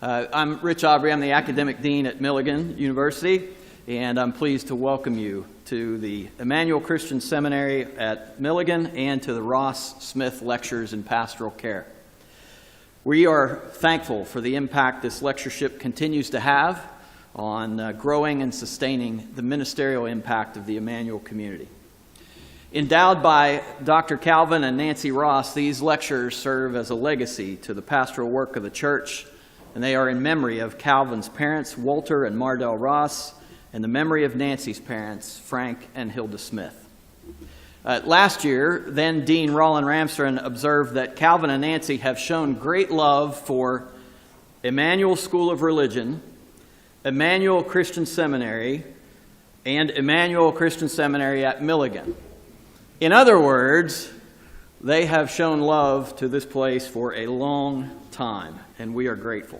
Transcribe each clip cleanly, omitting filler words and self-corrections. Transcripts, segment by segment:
I'm Rich Aubrey. I'm the Academic Dean at Milligan University, and I'm pleased to welcome you to the Emmanuel Christian Seminary at Milligan and to the Ross Smith Lectures in Pastoral Care. We are thankful for the impact this lectureship continues to have on growing and sustaining the ministerial impact of the Emmanuel community. Endowed by Dr. Calvin and Nancy Ross, these lectures serve as a legacy to the pastoral work of the church, and they are in memory of Calvin's parents, Walter and Mardell Ross, and the memory of Nancy's parents, Frank and Hilda Smith. Last year, then Dean Roland Ramstron observed that Calvin and Nancy have shown great love for Emmanuel School of Religion, Emmanuel Christian Seminary, and Emmanuel Christian Seminary at Milligan. In other words, they have shown love to this place for a long time, and we are grateful.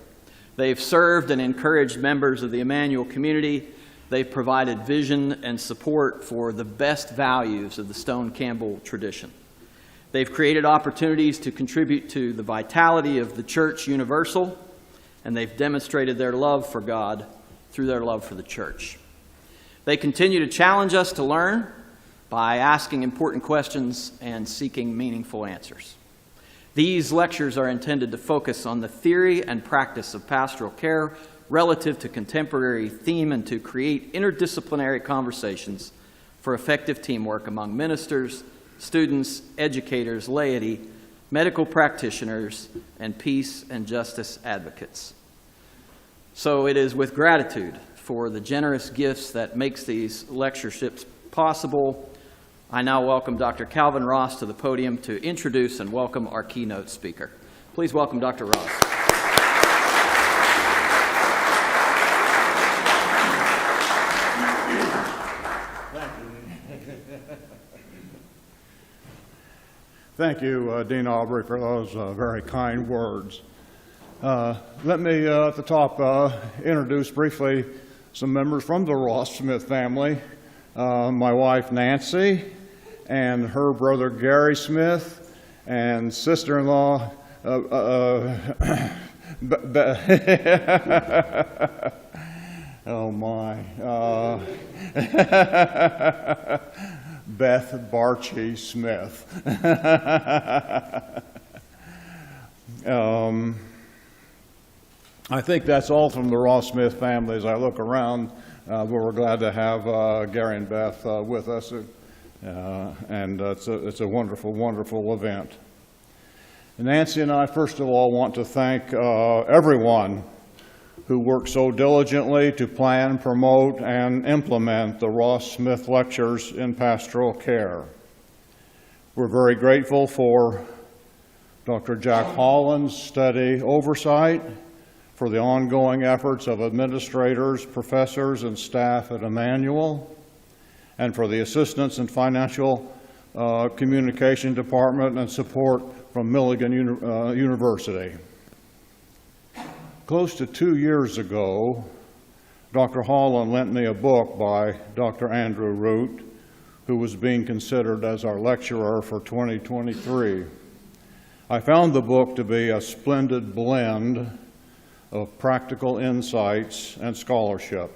They've served and encouraged members of the Emmanuel community. They've provided vision and support for the best values of the Stone Campbell tradition. They've created opportunities to contribute to the vitality of the church universal, and they've demonstrated their love for God through their love for the church. They continue to challenge us to learn by asking important questions and seeking meaningful answers. These lectures are intended to focus on the theory and practice of pastoral care relative to contemporary theme and to create interdisciplinary conversations for effective teamwork among ministers, students, educators, laity, medical practitioners, and peace and justice advocates. So it is with gratitude for the generous gifts that makes these lectureships possible. I now welcome Dr. Calvin Ross to the podium to introduce and welcome our keynote speaker. Please welcome Dr. Ross. Thank you, Dean Aubrey, for those very kind words. Let me, at the top, introduce briefly some members from the Ross Smith family. My wife, Nancy, and her brother, Gary Smith, and sister-in-law, oh my, Beth Barchie Smith. I think that's all from the Ross Smith family as I look around, but we're glad to have Gary and Beth with us, and it's a wonderful, wonderful event. And Nancy and I, first of all, want to thank everyone who worked so diligently to plan, promote, and implement the Ross Smith Lectures in Pastoral Care. We're very grateful for Dr. Jack Holland's steady oversight, for the ongoing efforts of administrators, professors, and staff at Emmanuel, and for the assistance and financial communication department and support from Milligan University. Close to 2 years ago, Dr. Holland lent me a book by Dr. Andrew Root, who was being considered as our lecturer for 2023. I found the book to be a splendid blend of practical insights and scholarship,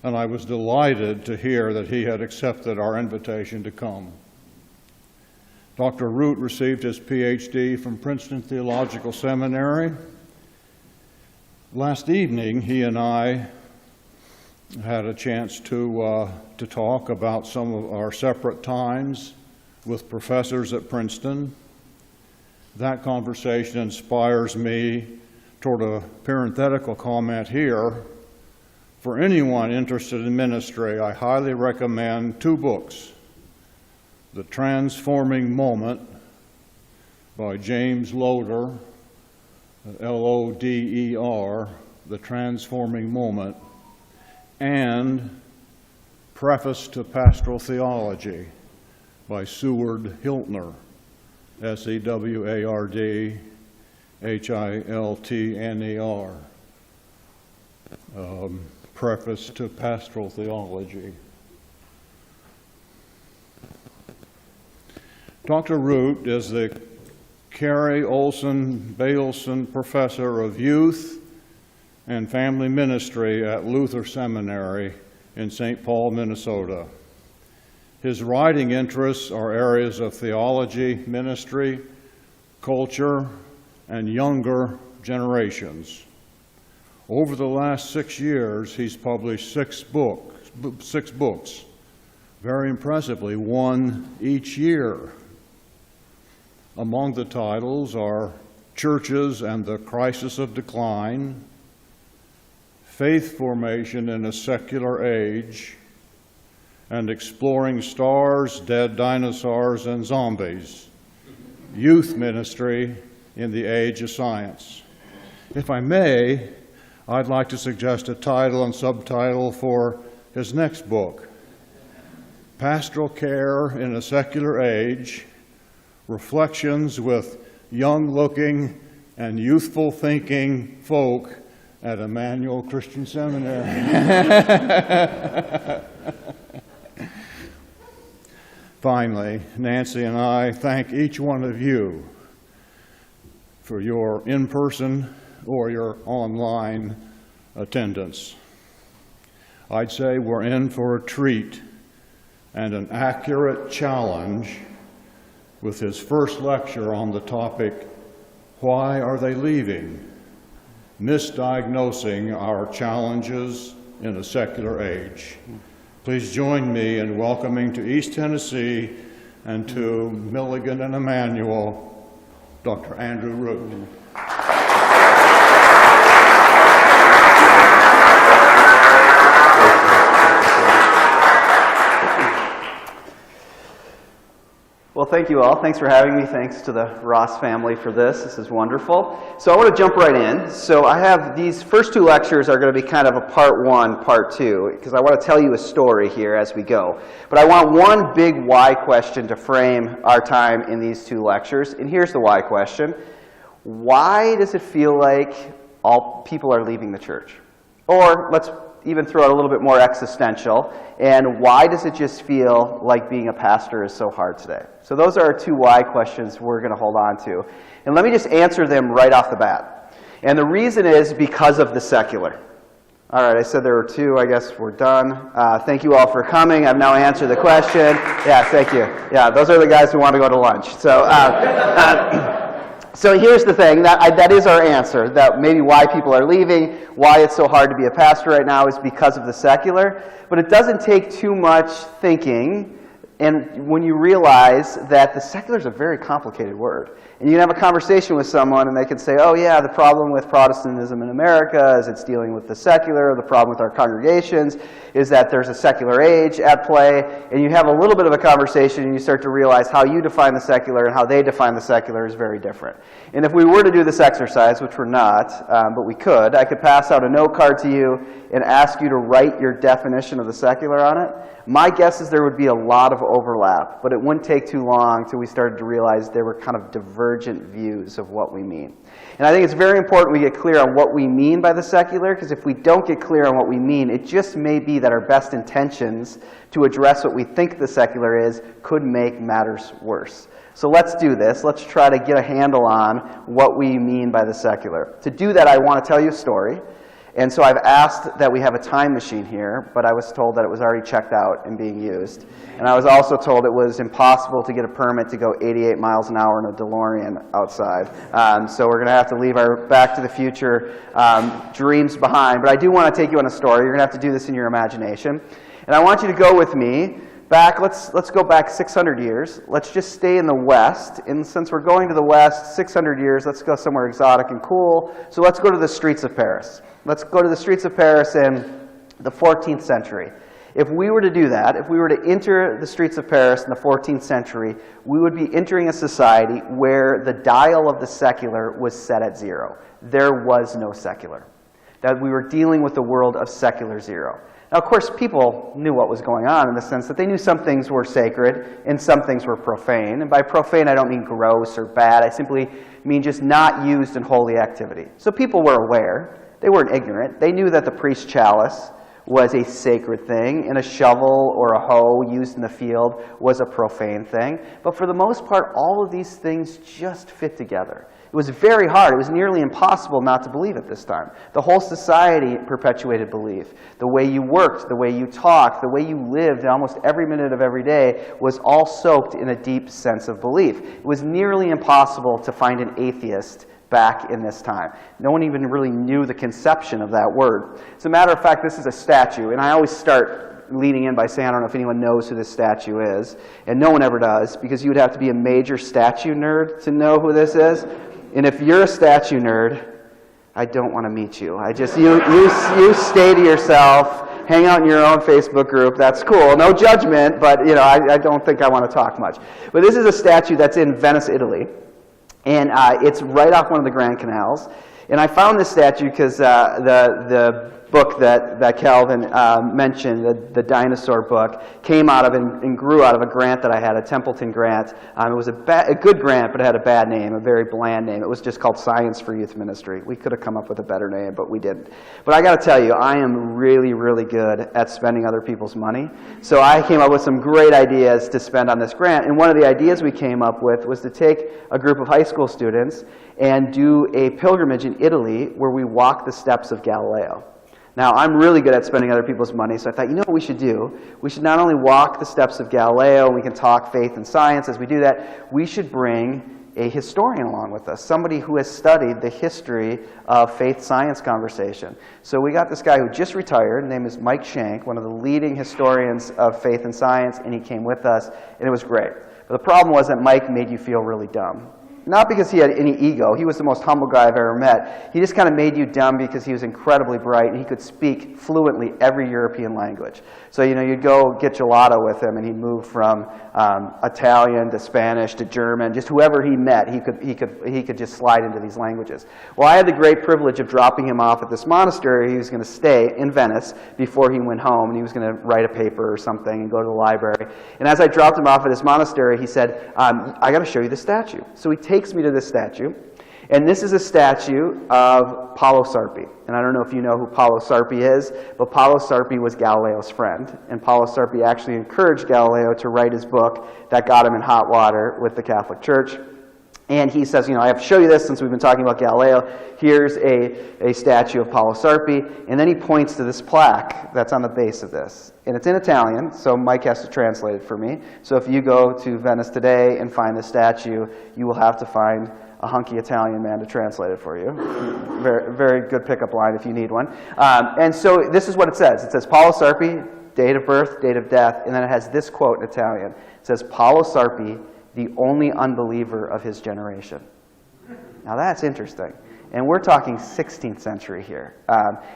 and I was delighted to hear that he had accepted our invitation to come. Dr. Root received his PhD from Princeton Theological Seminary. Last evening, he and I had a chance to talk about some of our separate times with professors at Princeton. That conversation inspires me toward a parenthetical comment here. For anyone interested in ministry, I highly recommend two books. The Transforming Moment by James Loder, L-O-D-E-R, The Transforming Moment, and Preface to Pastoral Theology by Seward Hiltner, S-E-W-A-R-D Hiltner. Preface to Pastoral Theology. Dr. Root is the Carrie Olson Baleson Professor of Youth and family ministry at Luther Seminary in St. Paul, Minnesota. His writing interests are areas of theology, ministry, culture, and younger generations. Over the last 6 years, he's published six books, very impressively, one each year. Among the titles are Churches and the Crisis of Decline, Faith Formation in a Secular Age, and Exploring Stars, Dead Dinosaurs, and Zombies, Youth Ministry in the Age of Science. If I may, I'd like to suggest a title and subtitle for his next book, Pastoral Care in a Secular Age, Reflections with Young-Looking and Youthful Thinking Folk at Emmanuel Christian Seminary. Finally, Nancy and I thank each one of you for your in-person or your online attendance. I'd say we're in for a treat and an accurate challenge with his first lecture on the topic, Why Are They Leaving? Mis-Diagnosing Our Challenges in a Secular Age. Please join me in welcoming to East Tennessee and to Milligan and Emmanuel, Dr. Andrew Root. Well, thank you all. Thanks for having me. Thanks to the Ross family for this. This is wonderful. So I want to jump right in. So I have these first two lectures are going to be kind of a part one, part two, because I want to tell you a story here as we go. But I want one big why question to frame our time in these two lectures. And here's the why question. Why does it feel like all people are leaving the church? Or let's even throw it a little bit more existential. And why does it just feel like being a pastor is so hard today? So those are our two why questions we're going to hold on to. And let me just answer them right off the bat. And the reason is because of the secular. All right, I said there were two. I guess we're done. Thank you all for coming. I've now answered the question. Yeah, thank you. Yeah, those are the guys who want to go to lunch. So, so here's the thing. That is our answer. That maybe why people are leaving, why it's so hard to be a pastor right now is because of the secular. But it doesn't take too much thinking. And when you realize that the secular is a very complicated word. And you can have a conversation with someone and they can say, oh yeah, the problem with Protestantism in America is it's dealing with the secular. The problem with our congregations is that there's a secular age at play. And you have a little bit of a conversation and you start to realize how you define the secular and how they define the secular is very different. And if we were to do this exercise, which we're not, but we could, I could pass out a note card to you and ask you to write your definition of the secular on it. My guess is there would be a lot of overlap, but it wouldn't take too long till we started to realize there were kind of divergent views of what we mean. And I think it's very important we get clear on what we mean by the secular, because if we don't get clear on what we mean, it just may be that our best intentions to address what we think the secular is could make matters worse. So let's do this. Let's try to get a handle on what we mean by the secular. To do that, I want to tell you a story. And so I've asked that we have a time machine here, but I was told that it was already checked out and being used. And I was also told it was impossible to get a permit to go 88 miles an hour in a DeLorean outside. So we're going to have to leave our Back to the Future dreams behind. But I do want to take you on a story. You're going to have to do this in your imagination. And I want you to go with me back. Let's go back 600 years. Let's just stay in the West. And since we're going to the West, 600 years, let's go somewhere exotic and cool. So let's go to the streets of Paris. Let's go to the streets of Paris in the 14th century. If we were to do that, if we were to enter the streets of Paris in the 14th century, we would be entering a society where the dial of the secular was set at zero. There was no secular. That we were dealing with the world of secular zero. Now, of course, people knew what was going on in the sense that they knew some things were sacred and some things were profane. And by profane, I don't mean gross or bad. I simply mean just not used in holy activity. So people were aware. They weren't ignorant. They knew that the priest's chalice was a sacred thing, and a shovel or a hoe used in the field was a profane thing. But for the most part, all of these things just fit together. It was very hard. It was nearly impossible not to believe at this time. The whole society perpetuated belief. The way you worked, the way you talked, the way you lived almost every minute of every day was all soaked in a deep sense of belief. It was nearly impossible to find an atheist back in this time. No one even really knew the conception of that word. As a matter of fact, this is a statue, and I always start leading in by saying, I don't know if anyone knows who this statue is, and no one ever does, because you would have to be a major statue nerd to know who this is. And if you're a statue nerd, I don't want to meet you. You stay to yourself, hang out in your own Facebook group. That's cool. No judgment, but I don't think I want to talk much. But this is a statue that's in Venice, Italy. And it's right off one of the Grand Canals. And I found this statue because the book that Calvin mentioned, the dinosaur book, came out of and grew out of a grant that I had, a Templeton grant. It was a good grant, but it had a bad name, a very bland name. It was just called Science for Youth Ministry. We could have come up with a better name, but we didn't. But I got to tell you, I am really, really good at spending other people's money. So I came up with some great ideas to spend on this grant. And one of the ideas we came up with was to take a group of high school students and do a pilgrimage in Italy where we walk the steps of Galileo. Now, I'm really good at spending other people's money, so I thought, you know what we should do? We should not only walk the steps of Galileo, and we can talk faith and science as we do that, we should bring a historian along with us, somebody who has studied the history of faith-science conversation. So we got this guy who just retired, his name is Mike Shank, one of the leading historians of faith and science, and he came with us, and it was great. But the problem was that Mike made you feel really dumb. Not because he had any ego. He was the most humble guy I've ever met. He just kind of made you dumb because he was incredibly bright and he could speak fluently every European language. So, you'd go get gelato with him and he'd move from Italian to Spanish to German. Just whoever he met, he could just slide into these languages. Well, I had the great privilege of dropping him off at this monastery. He was going to stay in Venice before he went home, and he was going to write a paper or something and go to the library. And as I dropped him off at this monastery, he said, I got to show you the statue. So he takes me to this statue, and this is a statue of Paolo Sarpi. And I don't know if you know who Paolo Sarpi is, but Paolo Sarpi was Galileo's friend, and Paolo Sarpi actually encouraged Galileo to write his book that got him in hot water with the Catholic Church. And he says, I have to show you this since we've been talking about Galileo. Here's a statue of Paolo Sarpi. And then he points to this plaque that's on the base of this. And it's in Italian, so Mike has to translate it for me. So if you go to Venice today and find this statue, you will have to find a hunky Italian man to translate it for you. Very, very good pickup line if you need one. And so this is what it says. It says Paolo Sarpi, date of birth, date of death, and then it has this quote in Italian. It says, Paolo Sarpi, the only unbeliever of his generation. Now that's interesting. And we're talking 16th century here.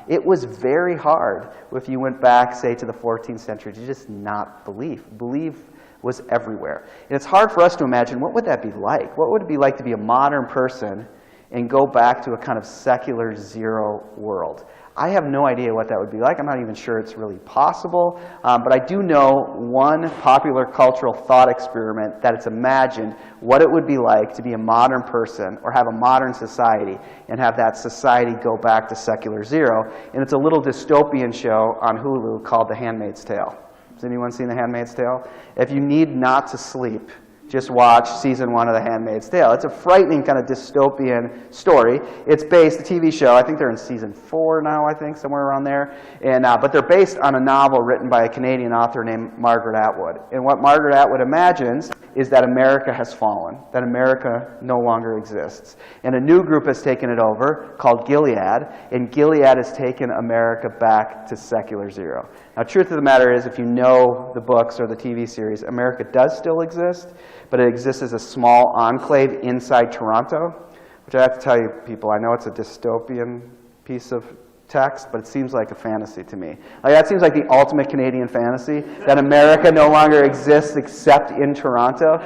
It was very hard if you went back, say, to the 14th century to just not believe. Belief was everywhere. And it's hard for us to imagine, what would that be like? What would it be like to be a modern person and go back to a kind of secular zero world? I have no idea what that would be like. I'm not even sure it's really possible. But I do know one popular cultural thought experiment that it's imagined what it would be like to be a modern person or have a modern society and have that society go back to secular zero. And it's a little dystopian show on Hulu called The Handmaid's Tale. Has anyone seen The Handmaid's Tale? If you need not to sleep, just watch season 1 of The Handmaid's Tale. It's a frightening kind of dystopian story. It's based, the TV show, I think they're in season 4 now, I think, somewhere around there. And but they're based on a novel written by a Canadian author named Margaret Atwood. And what Margaret Atwood imagines is that America has fallen, that America no longer exists. And a new group has taken it over called Gilead, and Gilead has taken America back to secular zero. Now, truth of the matter is, if you know the books or the TV series, America does still exist, but it exists as a small enclave inside Toronto, which I have to tell you, people, I know it's a dystopian piece of text, but it seems like a fantasy to me. Like, that seems like the ultimate Canadian fantasy, that America no longer exists except in Toronto.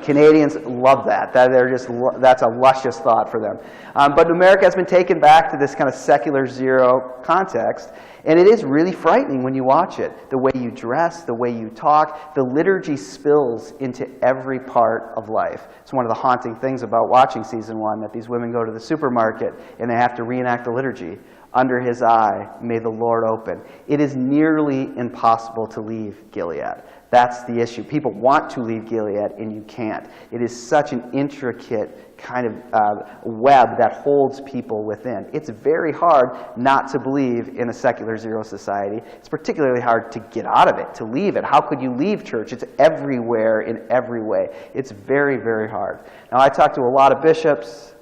Canadians love that. That's a luscious thought for them. But America has been taken back to this kind of secular zero context, and it is really frightening when you watch it. The way you dress, the way you talk, the liturgy spills into every part of life. It's one of the haunting things about watching season 1, that these women go to the supermarket and they have to reenact the liturgy under his eye may the Lord open. It is nearly impossible to leave Gilead. That's the issue. People want to leave Gilead, and you can't. It is such an intricate kind of web that holds people within. It's very hard not to believe in a secular zero society. It's particularly hard to get out of it, to leave it. How could you leave church? It's everywhere in every way. It's very, very hard. Now, I talked to a lot of bishops,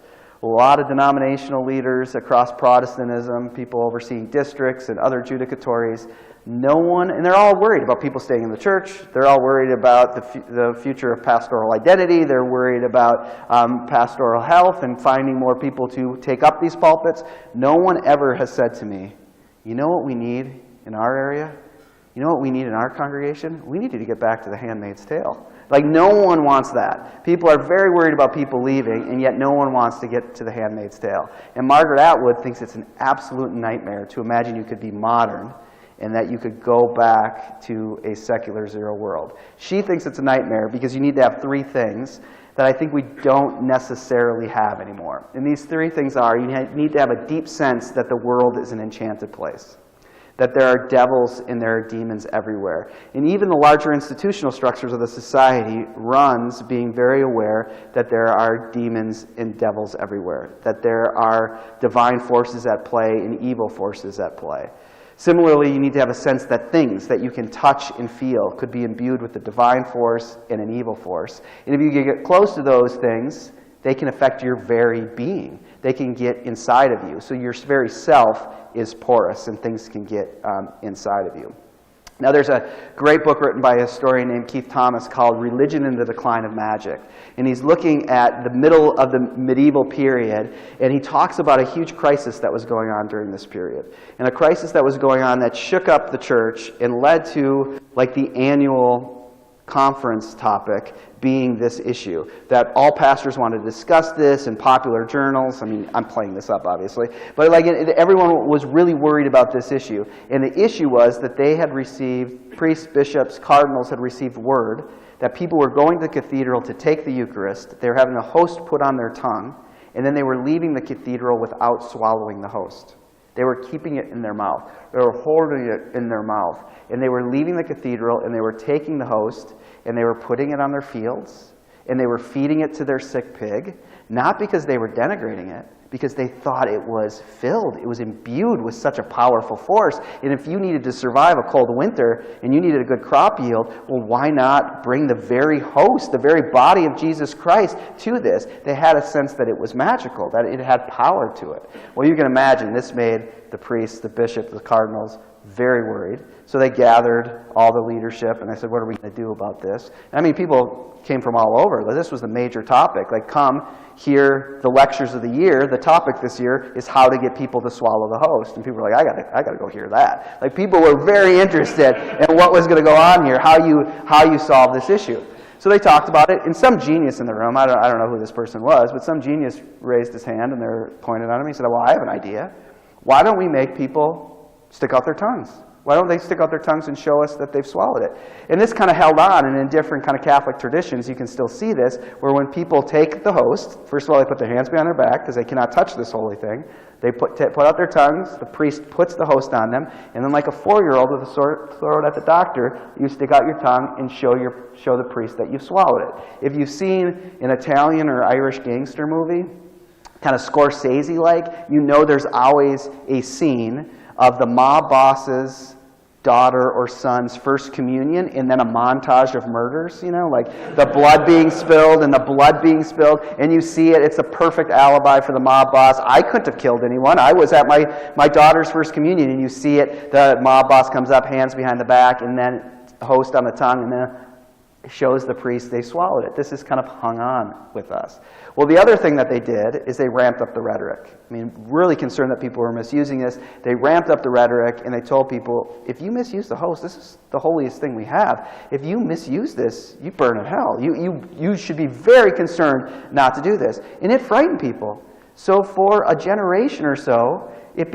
a lot of denominational leaders across Protestantism, people overseeing districts and other judicatories. No one, and they're all worried about people staying in the church. They're all worried about the future of pastoral identity. They're worried about pastoral health and finding more people to take up these pulpits. No one ever has said to me, you know what we need in our area? You know what we need in our congregation? We need you to get back to the Handmaid's Tale. Like, no one wants that. People are very worried about people leaving, and yet no one wants to get to the Handmaid's Tale. And Margaret Atwood thinks it's an absolute nightmare to imagine you could be modern and that you could go back to a secular zero world. She thinks it's a nightmare because you need to have three things that I think we don't necessarily have anymore. And these three things are, you need to have a deep sense that the world is an enchanted place, that there are devils and there are demons everywhere. And even the larger institutional structures of the society runs being very aware that there are demons and devils everywhere, that there are divine forces at play and evil forces at play. Similarly, you need to have a sense that things that you can touch and feel could be imbued with a divine force and an evil force. And if you get close to those things, they can affect your very being. They can get inside of you. So your very self is porous and things can get inside of you. Now, there's a great book written by a historian named Keith Thomas called Religion and the Decline of Magic. And he's looking at the middle of the medieval period, and he talks about a huge crisis that was going on during this period. And a crisis that was going on that shook up the church and led to, like, the annual conference topic being this issue, that all pastors wanted to discuss this in popular journals. I mean, I'm playing this up, obviously. But like, everyone was really worried about this issue. And the issue was that they had received, priests, bishops, cardinals had received word that people were going to the cathedral to take the Eucharist. They were having a host put on their tongue, and then they were leaving the cathedral without swallowing the host. They were keeping it in their mouth. They were holding it in their mouth. And they were leaving the cathedral, and they were taking the host, and they were putting it on their fields, and they were feeding it to their sick pig, not because they were denigrating it, because they thought it was filled. It was imbued with such a powerful force. And if you needed to survive a cold winter and you needed a good crop yield, well, why not bring the very host, the very body of Jesus Christ to this? They had a sense that it was magical, that it had power to it. Well, you can imagine this made the priests, the bishops, the cardinals very worried. So they gathered all the leadership, and they said, what are we going to do about this? And I mean, people came from all over. This was the major topic. Like, come hear the lectures of the year. The topic this year is how to get people to swallow the host. And people were like, I gotta go hear that. Like, people were very interested in what was going to go on here, how you solve this issue. So they talked about it, and some genius in the room, I don't know who this person was, but some genius raised his hand, and they pointed at him. He said, well, I have an idea. Why don't we make people stick out their tongues? Why don't they stick out their tongues and show us that they've swallowed it? And this kind of held on, and in different kind of Catholic traditions, you can still see this, where when people take the host, first of all, they put their hands behind their back, because they cannot touch this holy thing. They put out their tongues, the priest puts the host on them, and then like a 4-year-old with a sword at the doctor, you stick out your tongue and show the priest that you've swallowed it. If you've seen an Italian or Irish gangster movie, kind of Scorsese-like, you know there's always a scene of the mob boss's daughter or son's first communion, and then a montage of murders, you know, like the blood being spilled and the blood being spilled, and you see it. It's a perfect alibi for the mob boss. I couldn't have killed anyone. I was at my daughter's first communion, and you see it. The mob boss comes up, hands behind the back, and then host on the tongue, and then shows the priest they swallowed it. This is kind of hung on with us. Well, the other thing that they did is they ramped up the rhetoric. I mean, really concerned that people were misusing this. They ramped up the rhetoric, and they told people, if you misuse the host, this is the holiest thing we have. If you misuse this, you burn in hell. You should be very concerned not to do this. And it frightened people. So for a generation or so, it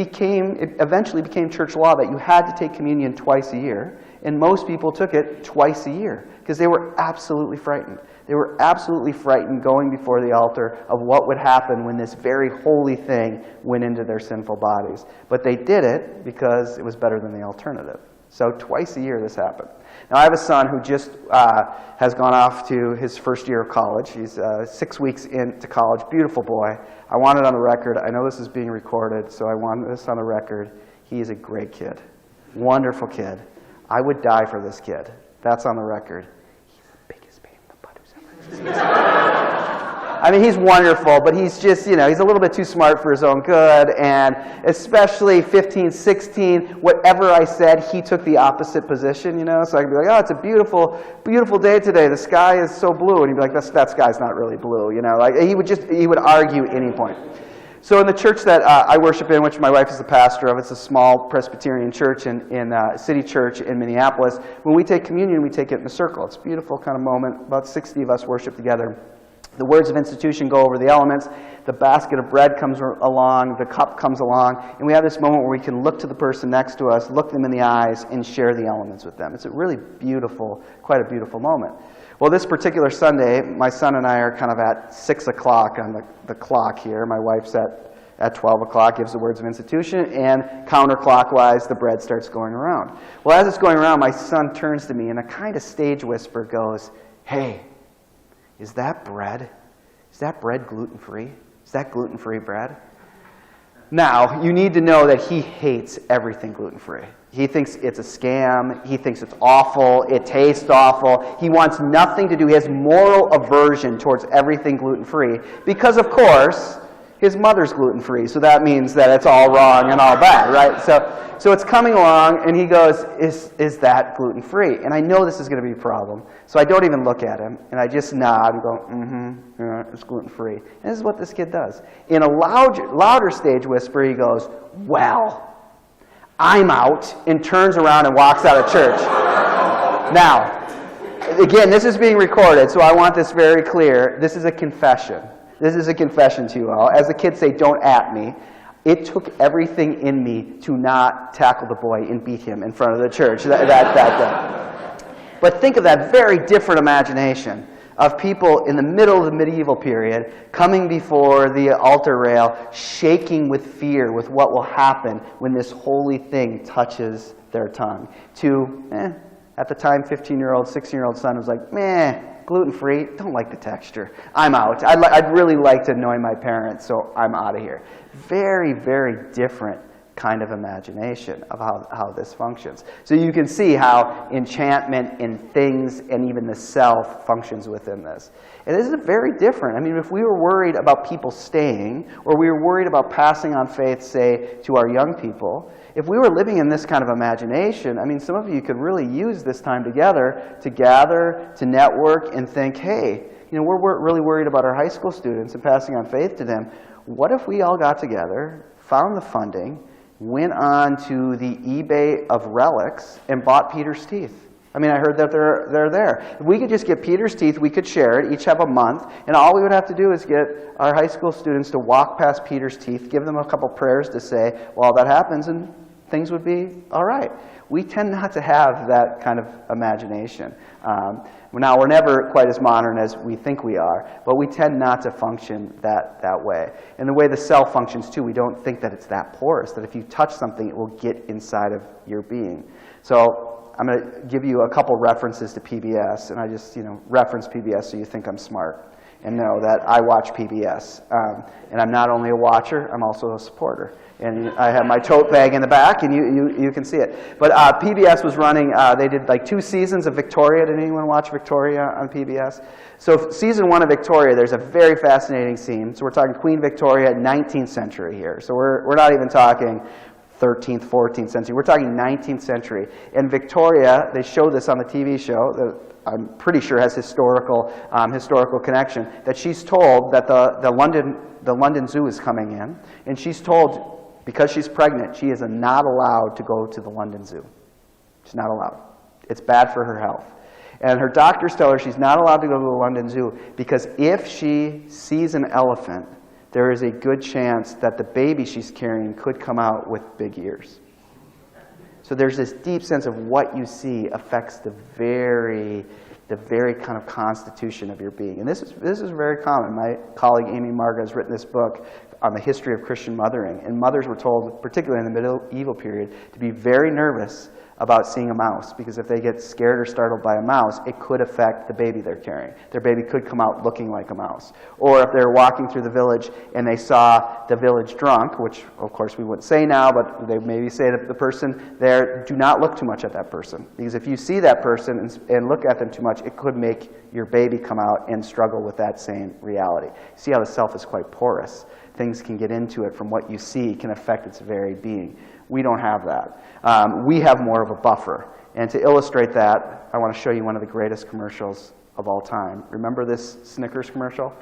eventually became church law that you had to take communion twice a year, and most people took it twice a year because they were absolutely frightened. They were absolutely frightened going before the altar of what would happen when this very holy thing went into their sinful bodies. But they did it because it was better than the alternative. So twice a year this happened. Now I have a son who just has gone off to his first year of college. He's 6 weeks into college. Beautiful boy. I want it on the record. I know this is being recorded, so I want this on the record. He is a great kid. Wonderful kid. I would die for this kid. That's on the record. He's the biggest pain in the butt who's ever existed. I mean, he's wonderful, but he's just, he's a little bit too smart for his own good, and especially 15, 16, whatever I said, he took the opposite position, so I could be like, oh, it's a beautiful, beautiful day today, the sky is so blue, and he'd be like, that sky's not really blue, like he would argue any point. So in the church that I worship in, which my wife is the pastor of, it's a small Presbyterian church in City Church in Minneapolis. When we take communion, we take it in a circle. It's a beautiful kind of moment. About 60 of us worship together. The words of institution go over the elements. The basket of bread comes along. The cup comes along. And we have this moment where we can look to the person next to us, look them in the eyes, and share the elements with them. It's a really beautiful, quite a beautiful moment. Well, this particular Sunday, my son and I are kind of at 6 o'clock on the clock here. My wife's at 12 o'clock, gives the words of institution, and counterclockwise, the bread starts going around. Well, as it's going around, my son turns to me and a kind of stage whisper goes, "Hey, is that bread gluten-free? Is that gluten-free bread?" Now, you need to know that he hates everything gluten-free. He thinks it's a scam. He thinks it's awful. It tastes awful. He wants nothing to do. He has moral aversion towards everything gluten-free because, of course, his mother's gluten-free. So that means that it's all wrong and all bad, right? So it's coming along, and he goes, is that gluten-free? And I know this is going to be a problem. So I don't even look at him, and I just nod and go, yeah, it's gluten-free. And this is what this kid does. In a louder stage whisper, he goes, "Well, I'm out," and turns around and walks out of church. Now, again, this is being recorded, so I want this very clear. This is a confession. This is a confession to you all. As the kids say, don't at me. It took everything in me to not tackle the boy and beat him in front of the church that day. But think of that very different imagination of people in the middle of the medieval period coming before the altar rail, shaking with fear with what will happen when this holy thing touches their tongue. To, at the time, 15-year-old, 16-year-old son was like, meh, gluten-free, don't like the texture. I'm out. I'd really like to annoy my parents, so I'm out of here. Very, very different kind of imagination of how this functions. So you can see how enchantment in things and even the self functions within this. And this is very different. I mean, if we were worried about people staying, or we were worried about passing on faith, say, to our young people, if we were living in this kind of imagination, I mean, some of you could really use this time together to gather, to network, and think, hey, we're really worried about our high school students and passing on faith to them. What if we all got together, found the funding, went on to the eBay of relics, and bought Peter's teeth? I mean, I heard that they're there. If we could just get Peter's teeth, we could share it, each have a month, and all we would have to do is get our high school students to walk past Peter's teeth, give them a couple prayers to say, well, that happens, and things would be all right. We tend not to have that kind of imagination. Now, we're never quite as modern as we think we are, but we tend not to function that way. And the way the self functions, too, we don't think that it's that porous, that if you touch something, it will get inside of your being. So I'm going to give you a couple references to PBS, and I just reference PBS so you think I'm smart and know that I watch PBS. And I'm not only a watcher, I'm also a supporter. And I have my tote bag in the back, and you can see it. But PBS was running, they did like 2 seasons of Victoria. Did anyone watch Victoria on PBS? So season 1 of Victoria, there's a very fascinating scene. So we're talking Queen Victoria, 19th century here. So we're not even talking 13th, 14th century. We're talking 19th century. And Victoria, they show this on the TV show, that I'm pretty sure has historical connection, that she's told that the London Zoo is coming in, and she's told, because she's pregnant, she is not allowed to go to the London Zoo. She's not allowed. It's bad for her health. And her doctors tell her she's not allowed to go to the London Zoo because if she sees an elephant, there is a good chance that the baby she's carrying could come out with big ears. So there's this deep sense of what you see affects the very the very kind of constitution of your being. And this is very common. My colleague Amy Marga has written this book on the history of Christian mothering, and mothers were told, particularly in the medieval period, to be very nervous about seeing a mouse, because if they get scared or startled by a mouse, it could affect the baby they're carrying. Their baby could come out looking like a mouse. Or if they're walking through the village and they saw the village drunk, which of course we wouldn't say now, but they maybe say to the person there, do not look too much at that person. Because if you see that person and look at them too much, it could make your baby come out and struggle with that same reality. See how the self is quite porous. Things can get into it from what you see, can affect its very being. We don't have that. We have more of a buffer. And to illustrate that, I want to show you one of the greatest commercials of all time. Remember this Snickers commercial?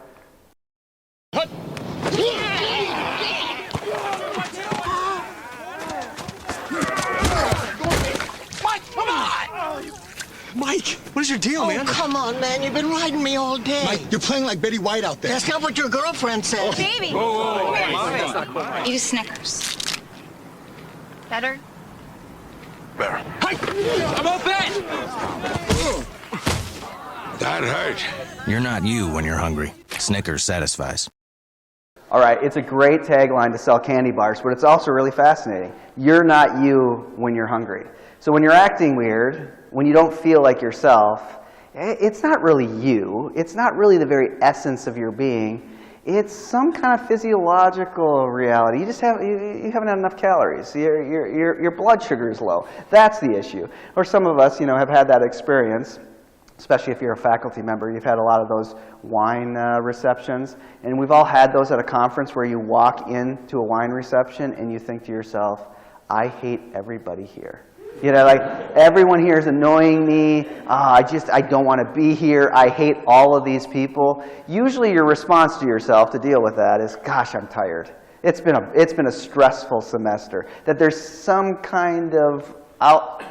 Mike, what is your deal, man? Oh, come on, man. You've been riding me all day. Mike, you're playing like Betty White out there. That's not what your girlfriend said. Baby! Eat a Snickers. Better? I'm all bad! That hurt. You're not you when you're hungry. Snickers satisfies. All right, it's a great tagline to sell candy bars, but it's also really fascinating. You're not you when you're hungry. So when you're acting weird, when you don't feel like yourself, it's not really you. It's not really the very essence of your being. It's some kind of physiological reality. You just you haven't had enough calories. Your blood sugar is low. That's the issue. Or some of us, have had that experience, especially if you're a faculty member. You've had a lot of those wine receptions, and we've all had those at a conference where you walk into a wine reception and you think to yourself, I hate everybody here. Like everyone here is annoying me. I don't want to be here. I hate all of these people. Usually your response to yourself to deal with that is, gosh, I'm tired. It's been a stressful semester. That there's some kind of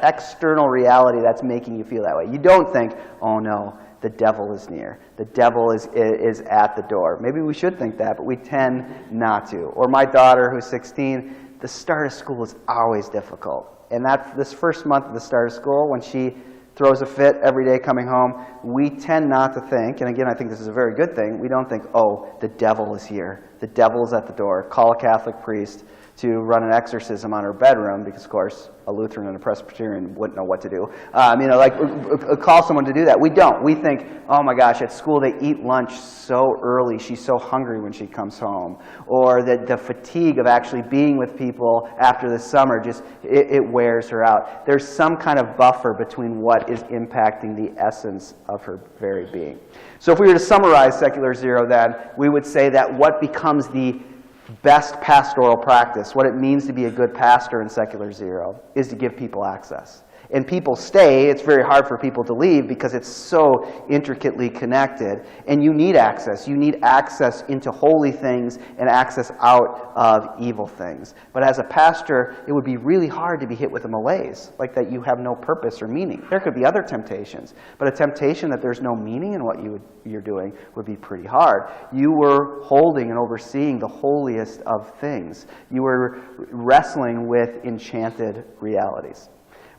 external reality that's making you feel that way. You don't think, oh no, the devil is near. The devil is at the door. Maybe we should think that, but we tend not to. Or my daughter, who's 16, the start of school is always difficult. And this first month of the start of school, when she throws a fit every day coming home, we tend not to think, and again, I think this is a very good thing, we don't think, oh, the devil is here. The devil is at the door. Call a Catholic priest to run an exorcism on her bedroom, because, of course, a Lutheran and a Presbyterian wouldn't know what to do. Call someone to do that. We don't. We think, oh my gosh, at school they eat lunch so early, she's so hungry when she comes home. Or the fatigue of actually being with people after the summer, it wears her out. There's some kind of buffer between what is impacting the essence of her very being. So if we were to summarize Secular Zero then, we would say that what becomes the best pastoral practice, what it means to be a good pastor in Secular Zero, is to give people access. And people stay. It's very hard for people to leave because it's so intricately connected. And you need access. You need access into holy things and access out of evil things. But as a pastor, it would be really hard to be hit with a malaise, like that you have no purpose or meaning. There could be other temptations, but a temptation that there's no meaning in what you're doing would be pretty hard. You were holding and overseeing the holiest of things. You were wrestling with enchanted realities.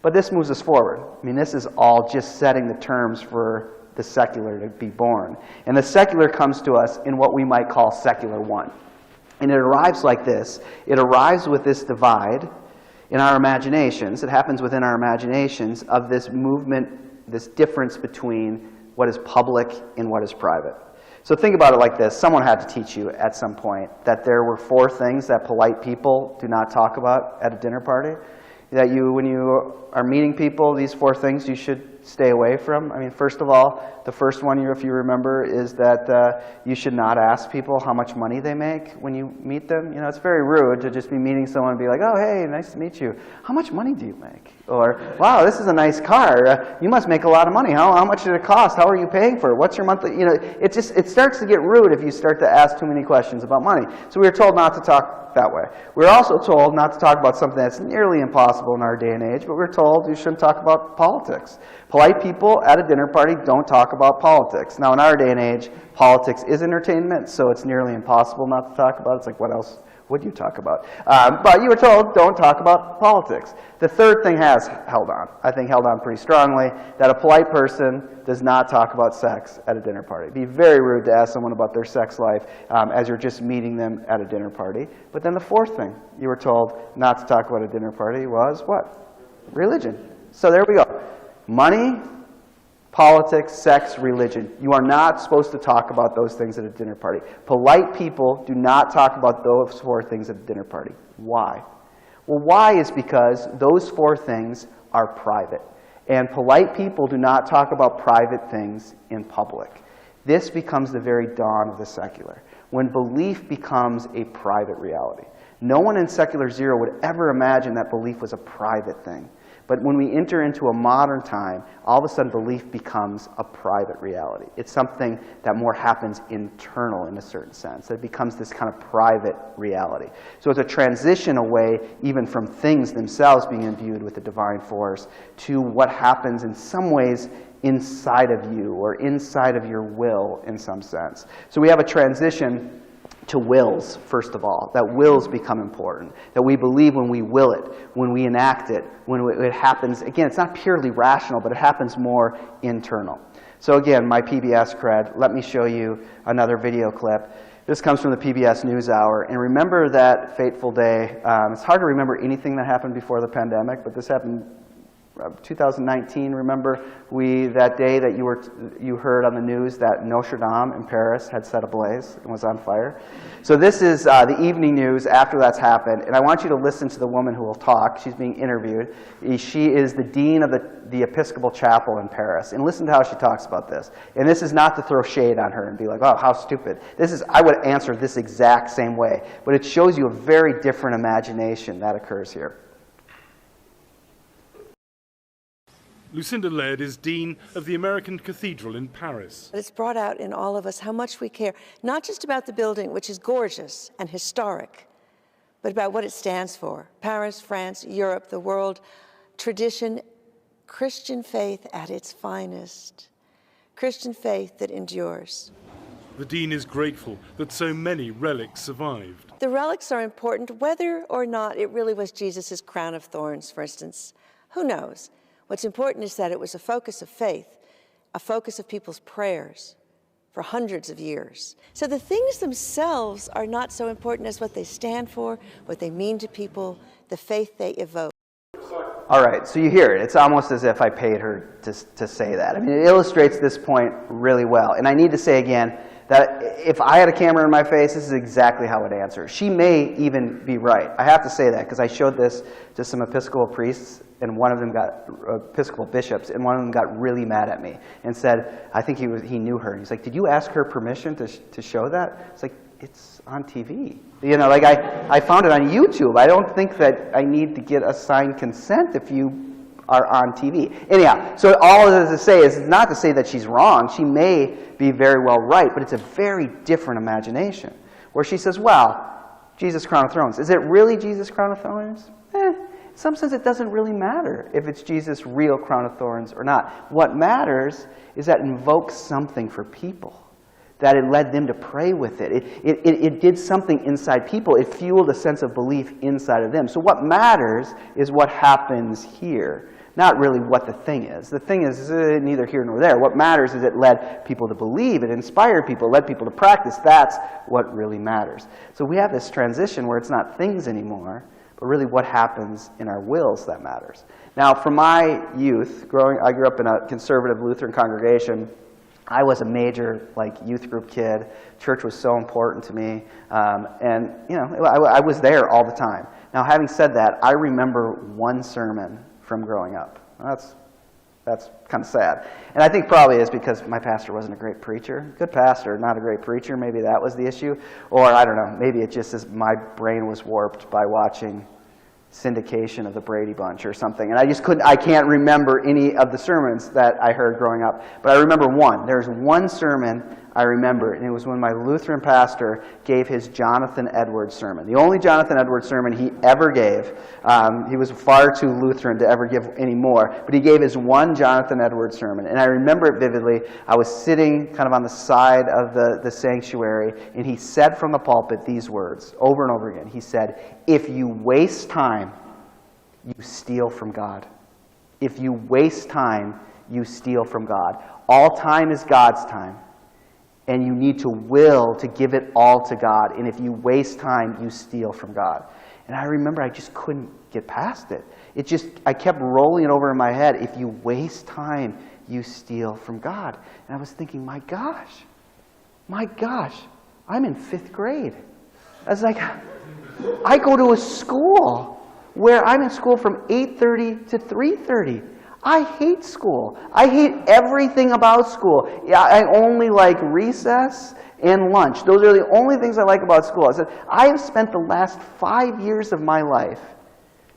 But this moves us forward. I mean, this is all just setting the terms for the secular to be born. And the secular comes to us in what we might call Secular 1. And it arrives like this. It arrives with this divide in our imaginations. It happens within our imaginations of this movement, this difference between what is public and what is private. So think about it like this. Someone had to teach you at some point that there were 4 things that polite people do not talk about at a dinner party. That when you are meeting people, these 4 things you should stay away from. I mean, first of all, the first one, if you remember, is that you should not ask people how much money they make when you meet them. It's very rude to just be meeting someone and be like, oh, hey, nice to meet you. How much money do you make? Or, wow, this is a nice car. You must make a lot of money. How much did it cost? How are you paying for it? What's your monthly? It starts to get rude if you start to ask too many questions about money. So we were told not to talk that way. We're also told not to talk about something that's nearly impossible in our day and age, but we're told you shouldn't talk about politics. Polite people at a dinner party don't talk about politics. Now, in our day and age, politics is entertainment, so it's nearly impossible not to talk about it. It's like, what else What do you talk about? But you were told, don't talk about politics. The third thing has held on, I think held on pretty strongly, that a polite person does not talk about sex at a dinner party. It'd be very rude to ask someone about their sex life as you're just meeting them at a dinner party. But then the fourth thing you were told not to talk about at a dinner party was what? Religion. So there we go. Money, politics, sex, religion. You are not supposed to talk about those things at a dinner party. Polite people do not talk about those four things at a dinner party. Why? Well, why is because those four things are private. And polite people do not talk about private things in public. This becomes the very dawn of the secular, when belief becomes a private reality. No one in secular zero would ever imagine that belief was a private thing. But when we enter into a modern time, all of a sudden belief becomes a private reality. It's something that more happens internal in a certain sense. It becomes this kind of private reality. So it's a transition away even from things themselves being imbued with the divine force to what happens in some ways inside of you or inside of your will in some sense. So we have a transition to wills, first of all, that wills become important, that we believe when we will it, when we enact it, when it happens. Again, it's not purely rational, but it happens more internal. So again, my PBS cred, let me show you another video clip. This comes from the PBS NewsHour, and remember that fateful day. It's hard to remember anything that happened before the pandemic, but this happened 2019, remember that day that you heard on the news that Notre Dame in Paris had set ablaze and was on fire. So this is the evening news after that's happened, and I want you to listen to the woman who will talk. She's being interviewed. She is the dean of the Episcopal Chapel in Paris, and listen to how she talks about this. And this is not to throw shade on her and be like, oh, how stupid. I would answer this exact same way, but it shows you a very different imagination that occurs here. Lucinda Laird is Dean of the American Cathedral in Paris. It's brought out in all of us how much we care, not just about the building, which is gorgeous and historic, but about what it stands for. Paris, France, Europe, the world, tradition, Christian faith at its finest. Christian faith that endures. The Dean is grateful that so many relics survived. The relics are important, whether or not it really was Jesus' crown of thorns, for instance. Who knows? What's important is that it was a focus of faith, a focus of people's prayers for hundreds of years. So the things themselves are not so important as what they stand for, what they mean to people, the faith they evoke. All right, so you hear it. It's almost as if I paid her to say that. I mean, it illustrates this point really well. And I need to say again that if I had a camera in my face, this is exactly how I would answer. She may even be right. I have to say that because I showed this to some Episcopal priests, and one of them got Episcopal bishops, and one of them got really mad at me and said, I think he knew her. And he's like, did you ask her permission to show that? It's like, it's on TV. You know, like I found it on YouTube. I don't think that I need to get assigned consent if you are on TV. Anyhow, so all it is to say is not to say that she's wrong. She may be very well right, but it's a very different imagination where she says, well, Jesus' crown of thorns. Is it really Jesus' crown of thorns? In some sense, it doesn't really matter if it's Jesus' real crown of thorns or not. What matters is that it invokes something for people, that it led them to pray with it. It did something inside people. It fueled a sense of belief inside of them. So what matters is what happens here, not really what the thing is. The thing is neither here nor there. What matters is it led people to believe. It inspired people. It led people to practice. That's what really matters. So we have this transition where it's not things anymore, but really what happens in our wills that matters. Now, from my youth, I grew up in a conservative Lutheran congregation. I was a major youth group kid. Church was so important to me, and I was there all the time. Now, having said that, I remember one sermon from growing up. That's kind of sad, and I think probably is because my pastor wasn't a great preacher. Good pastor, not a great preacher. Maybe that was the issue, or I don't know. Maybe it just is my brain was warped by watching syndication of the Brady Bunch or something, and I can't remember any of the sermons that I heard growing up, but I remember one. There's one sermon I remember, and it was when my Lutheran pastor gave his Jonathan Edwards sermon. The only Jonathan Edwards sermon he ever gave. He was far too Lutheran to ever give any more, but he gave his one Jonathan Edwards sermon, and I remember it vividly. I was sitting kind of on the side of the sanctuary, and he said from the pulpit these words over and over again. He said, "If you waste time, you steal from God. If you waste time, you steal from God. All time is God's time, and you need to will to give it all to God. And if you waste time, you steal from God." And I remember I just couldn't get past it. I kept rolling it over in my head. If you waste time, you steal from God. And I was thinking, my gosh, I'm in 5th grade. I was like, I go to a school where I'm in school from 8:30 to 3:30. I hate school. I hate everything about school. I only like recess and lunch. Those are the only things I like about school. I said, I have spent the last 5 years of my life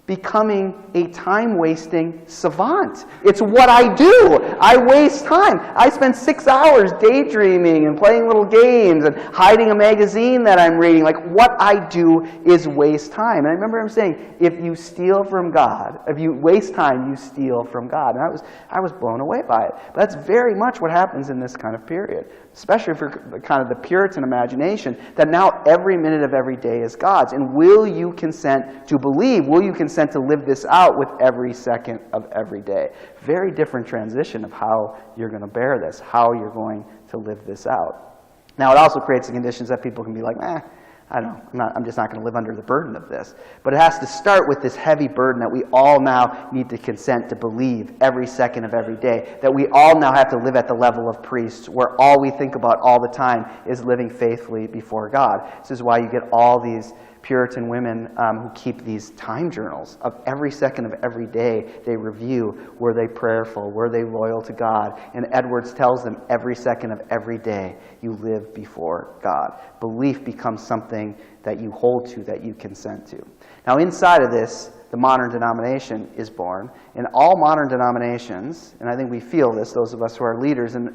becoming a time-wasting savant. It's what I do. I waste time. I spend 6 hours daydreaming and playing little games and hiding a magazine that I'm reading. Like, what I do is waste time. And I remember him saying, if you steal from God, if you waste time, you steal from God. And I was blown away by it. But that's very much what happens in this kind of period, especially for kind of the Puritan imagination, that now every minute of every day is God's. And will you consent to believe? Will you consent to live this out with every second of every day? Very different transition of how you're going to bear this, how you're going to live this out. Now, it also creates the conditions that people can be like, I don't know, I'm just not going to live under the burden of this. But it has to start with this heavy burden that we all now need to consent to believe every second of every day, that we all now have to live at the level of priests, where all we think about all the time is living faithfully before God. This is why you get all these Puritan women who keep these time journals of every second of every day. They review, were they prayerful, were they loyal to God? And Edwards tells them every second of every day you live before God. Belief becomes something that you hold to, that you consent to. Now inside of this, the modern denomination is born. And all modern denominations, and I think we feel this, those of us who are leaders in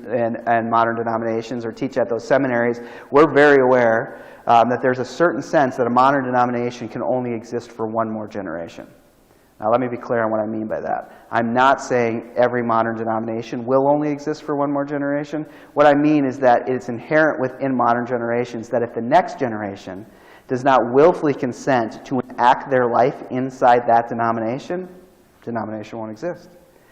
modern denominations or teach at those seminaries, we're very aware that there's a certain sense that a modern denomination can only exist for one more generation. Now let me be clear on what I mean by that. I'm not saying every modern denomination will only exist for one more generation. What I mean is that it's inherent within modern generations that if the next generation does not willfully consent to enact their life inside that denomination won't exist.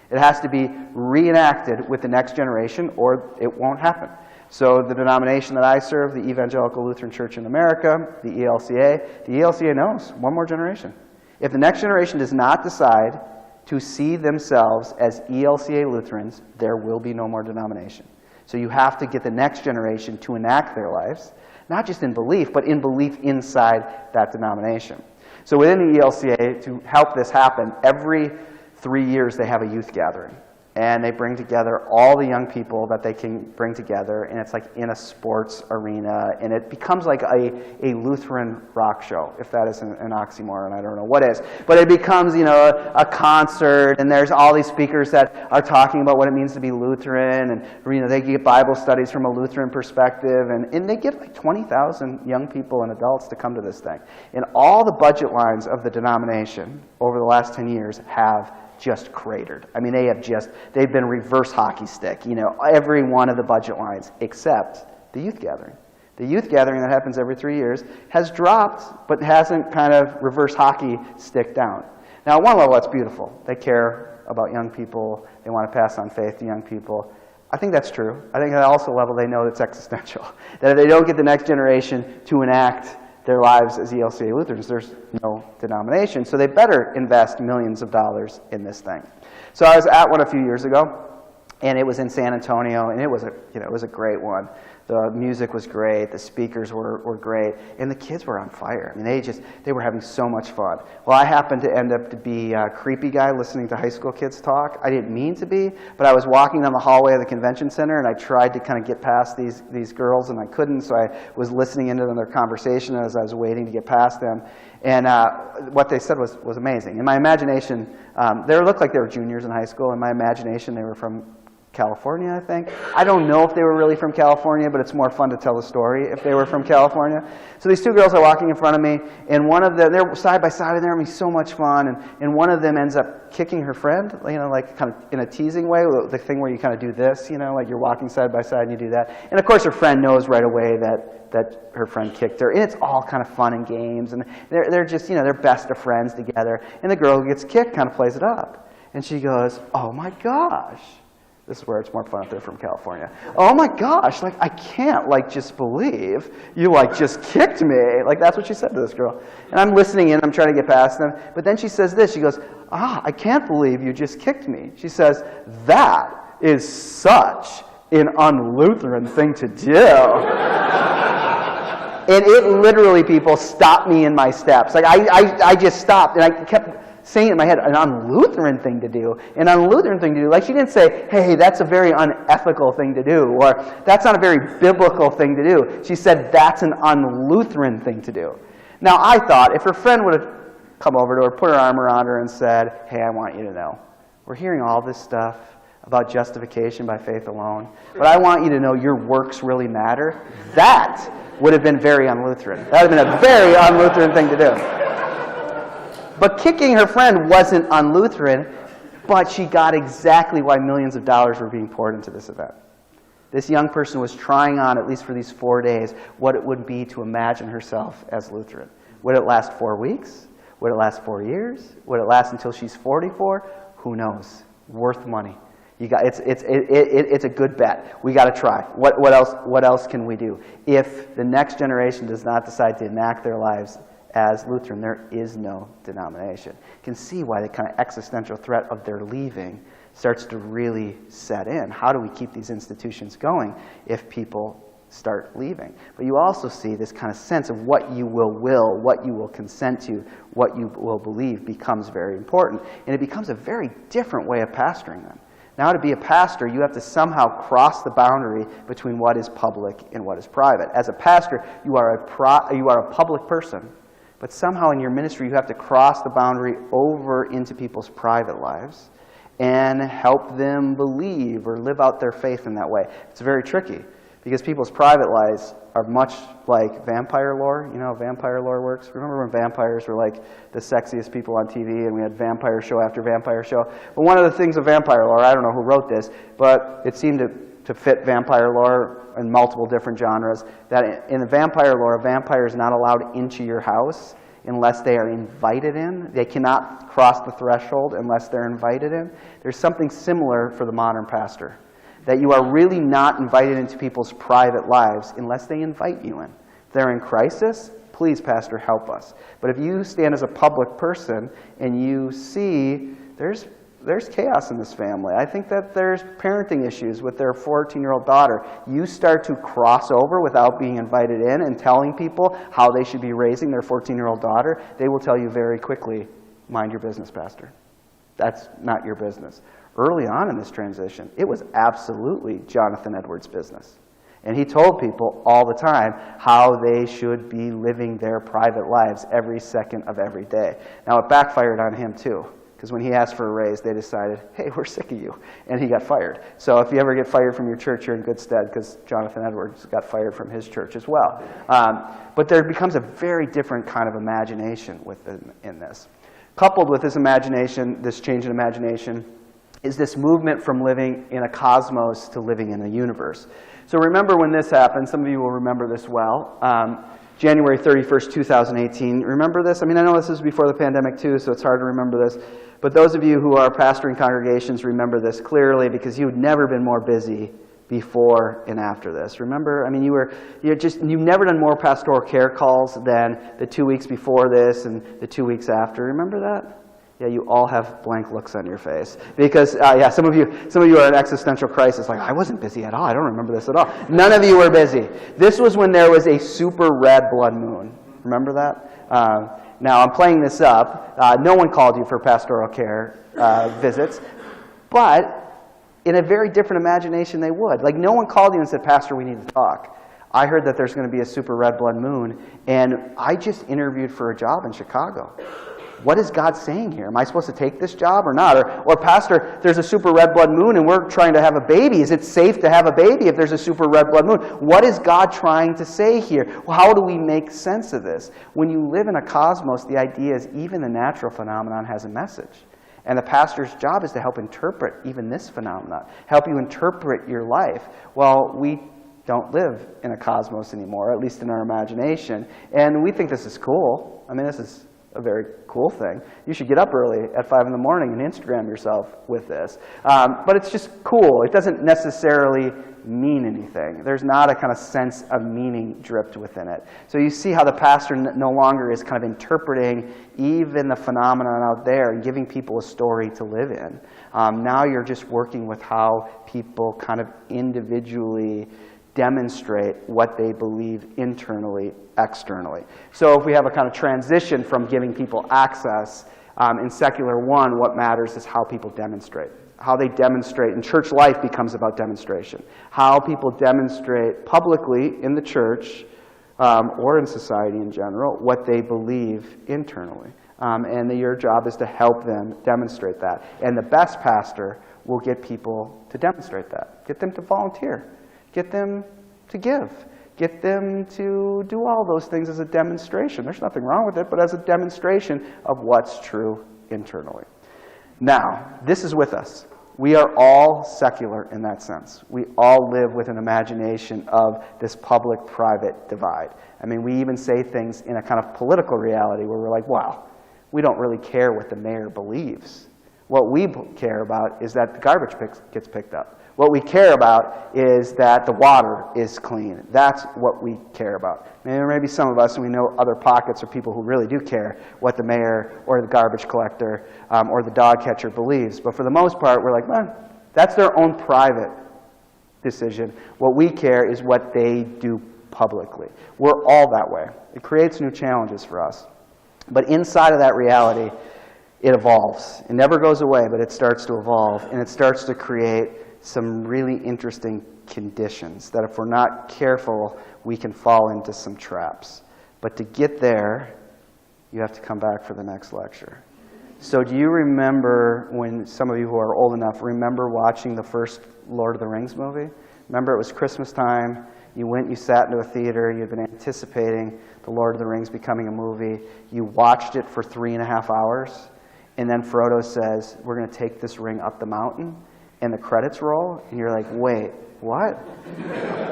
It has to be reenacted with the next generation or it won't happen. So the denomination that I serve, the Evangelical Lutheran Church in America, the ELCA knows one more generation. If the next generation does not decide to see themselves as ELCA Lutherans, there will be no more denomination. So you have to get the next generation to enact their lives, not just in belief, but in belief inside that denomination. So within the ELCA, to help this happen, every 3 years they have a youth gathering. And they bring together all the young people that they can bring together, and it's like in a sports arena, and it becomes like a Lutheran rock show, if that is an oxymoron, I don't know what is. But it becomes, a concert, and there's all these speakers that are talking about what it means to be Lutheran, and they get Bible studies from a Lutheran perspective, and they get like 20,000 young people and adults to come to this thing. And all the budget lines of the denomination over the last 10 years have just cratered. I mean, they've been reverse hockey stick, every one of the budget lines except the youth gathering. The youth gathering that happens every 3 years has dropped, but hasn't kind of reverse hockey stick down. Now, at one level, that's beautiful. They care about young people. They want to pass on faith to young people. I think that's true. I think at also level, they know it's existential. That if they don't get the next generation to enact their lives as ELCA Lutherans, there's no denomination. So they better invest millions of dollars in this thing. So I was at one a few years ago, and it was in San Antonio, and it was a great one. The music was great, the speakers were great, and the kids were on fire. I mean, they were having so much fun. Well, I happened to end up to be a creepy guy listening to high school kids talk. I didn't mean to be, but I was walking down the hallway of the convention center, and I tried to kind of get past these girls, and I couldn't, so I was listening into their conversation as I was waiting to get past them. And what they said was amazing. In my imagination, they looked like they were juniors in high school. In my imagination, they were from California, I think. I don't know if they were really from California, but it's more fun to tell the story if they were from California. So these two girls are walking in front of me, and one of them, they're side by side, and they're having so much fun, and one of them ends up kicking her friend, you know, like kind of in a teasing way, the thing where you kind of do this, you know, like you're walking side by side and you do that. And of course her friend knows right away that her friend kicked her, and it's all kind of fun and games, and they're just, you know, they're best of friends together, and the girl who gets kicked kind of plays it up. And she goes, "Oh my gosh." This is where it's more fun if they're from California. "Oh my gosh, like I can't like just believe you like just kicked me." Like that's what she said to this girl. And I'm listening in, I'm trying to get past them. But then she says this, she goes, "I can't believe you just kicked me." She says, "That is such an un-Lutheran thing to do." And it literally, people, stopped me in my steps. Like I just stopped, and I kept saying it in my head, an un-Lutheran thing to do, an un-Lutheran thing to do. Like she didn't say, "Hey, that's a very unethical thing to do," or "That's not a very biblical thing to do." She said, "That's an un-Lutheran thing to do." Now I thought if her friend would have come over to her, put her arm around her and said, "Hey, I want you to know, we're hearing all this stuff about justification by faith alone, but I want you to know your works really matter," that would have been very un-Lutheran. That would have been a very un-Lutheran thing to do. But kicking her friend wasn't un-Lutheran, but she got exactly why millions of dollars were being poured into this event. This young person was trying on, at least for these 4 days, what it would be to imagine herself as Lutheran. Would it last 4 weeks? Would it last 4 years? Would it last until she's 44? Who knows? Worth money. It's a good bet. We got to try. What else can we do? If the next generation does not decide to enact their lives as Lutheran, there is no denomination. You can see why the kind of existential threat of their leaving starts to really set in. How do we keep these institutions going if people start leaving? But you also see this kind of sense of what you will, what you will consent to, what you will believe becomes very important. And it becomes a very different way of pastoring them. Now to be a pastor, you have to somehow cross the boundary between what is public and what is private. As a pastor, you are a public person. But somehow in your ministry, you have to cross the boundary over into people's private lives and help them believe or live out their faith in that way. It's very tricky because people's private lives are much like vampire lore. You know how vampire lore works? Remember when vampires were like the sexiest people on TV and we had vampire show after vampire show? But one of the things of vampire lore, I don't know who wrote this, but it seemed to fit vampire lore in multiple different genres, that in the vampire lore, a vampire is not allowed into your house unless they are invited in. They cannot cross the threshold unless they're invited in. There's something similar for the modern pastor, that you are really not invited into people's private lives unless they invite you in. If they're in crisis, please, pastor, help us. But if you stand as a public person and you see there's chaos in this family. I think that there's parenting issues with their 14-year-old daughter. You start to cross over without being invited in and telling people how they should be raising their 14-year-old daughter, they will tell you very quickly, "Mind your business, pastor. That's not your business." Early on in this transition, it was absolutely Jonathan Edwards' business. And he told people all the time how they should be living their private lives every second of every day. Now, it backfired on him, too. Because when he asked for a raise, they decided, "Hey, we're sick of you." And he got fired. So if you ever get fired from your church, you're in good stead, because Jonathan Edwards got fired from his church as well. But there becomes a very different kind of imagination in this. Coupled with this imagination, this change in imagination, is this movement from living in a cosmos to living in a universe. So remember when this happened. Some of you will remember this well. January 31st, 2018. Remember this? I mean, I know this is before the pandemic too, so it's hard to remember this. But those of you who are pastoring congregations remember this clearly because you've never been more busy before and after this. Remember? I mean, you've never done more pastoral care calls than the 2 weeks before this and the 2 weeks after. Remember that? Yeah, you all have blank looks on your face because some of you are in existential crisis. Like, I wasn't busy at all. I don't remember this at all. None of you were busy. This was when there was a super red blood moon. Remember that? Now I'm playing this up. No one called you for pastoral care visits, but in a very different imagination they would. Like, no one called you and said, "Pastor, we need to talk. I heard that there's going to be a super red blood moon, and I just interviewed for a job in Chicago." what is God saying here? Am I supposed to take this job or not? Or Pastor, there's a super red blood moon and we're trying to have a baby. Is it safe to have a baby if there's a super red blood moon? What is God trying to say here? Well, how do we make sense of this? When you live in a cosmos, the idea is even the natural phenomenon has a message. And the pastor's job is to help interpret even this phenomenon, help you interpret your life. Well, we don't live in a cosmos anymore, at least in our imagination. And we think this is cool. I mean, this is a very cool thing. You should get up early at 5 in the morning and Instagram yourself with this. But it's just cool. It doesn't necessarily mean anything. There's not a kind of sense of meaning dripped within it. So you see how the pastor no longer is kind of interpreting even the phenomenon out there and giving people a story to live in. Now you're just working with how people kind of individually demonstrate what they believe internally, externally. So if we have a kind of transition from giving people access, in secular one, what matters is how people demonstrate. How they demonstrate, and church life becomes about demonstration. How people demonstrate publicly in the church or in society in general what they believe internally. And your job is to help them demonstrate that. And the best pastor will get people to demonstrate that. Get them to volunteer. Get them to give. Get them to do all those things as a demonstration. There's nothing wrong with it, but as a demonstration of what's true internally. Now, this is with us. We are all secular in that sense. We all live with an imagination of this public-private divide. I mean, we even say things in a kind of political reality where we're like, wow, we don't really care what the mayor believes. What we care about is that the garbage gets picked up. What we care about is that the water is clean. That's what we care about. Maybe there may be some of us, and we know other pockets of people who really do care what the mayor or the garbage collector or the dog catcher believes. But for the most part, we're like, well, that's their own private decision. What we care is what they do publicly. We're all that way. It creates new challenges for us. But inside of that reality, it evolves. It never goes away, but it starts to evolve, and it starts to create some really interesting conditions that if we're not careful, we can fall into some traps. But to get there, you have to come back for the next lecture. So do you remember, when some of you who are old enough remember watching the first Lord of the Rings movie? Remember, it was Christmas time. You went, you sat into a theater. You'd been anticipating the Lord of the Rings becoming a movie. You watched it for 3.5 hours. And then Frodo says, we're going to take this ring up the mountain. And the credits roll, and you're like, wait, what?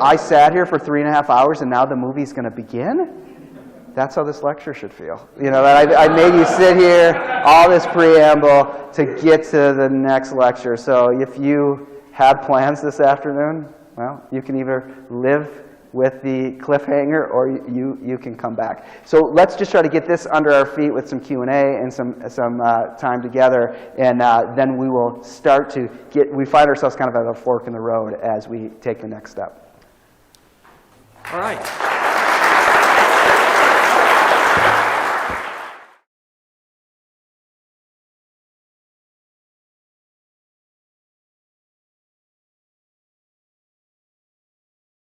I sat here for 3.5 hours, and now the movie's going to begin? That's how this lecture should feel. You know, that I made you sit here, all this preamble, to get to the next lecture. So if you had plans this afternoon, well, you can either live with the cliffhanger, or you can come back. So let's just try to get this under our feet with some Q&A and some time together, and then we will start to we find ourselves kind of at a fork in the road as we take the next step. All right.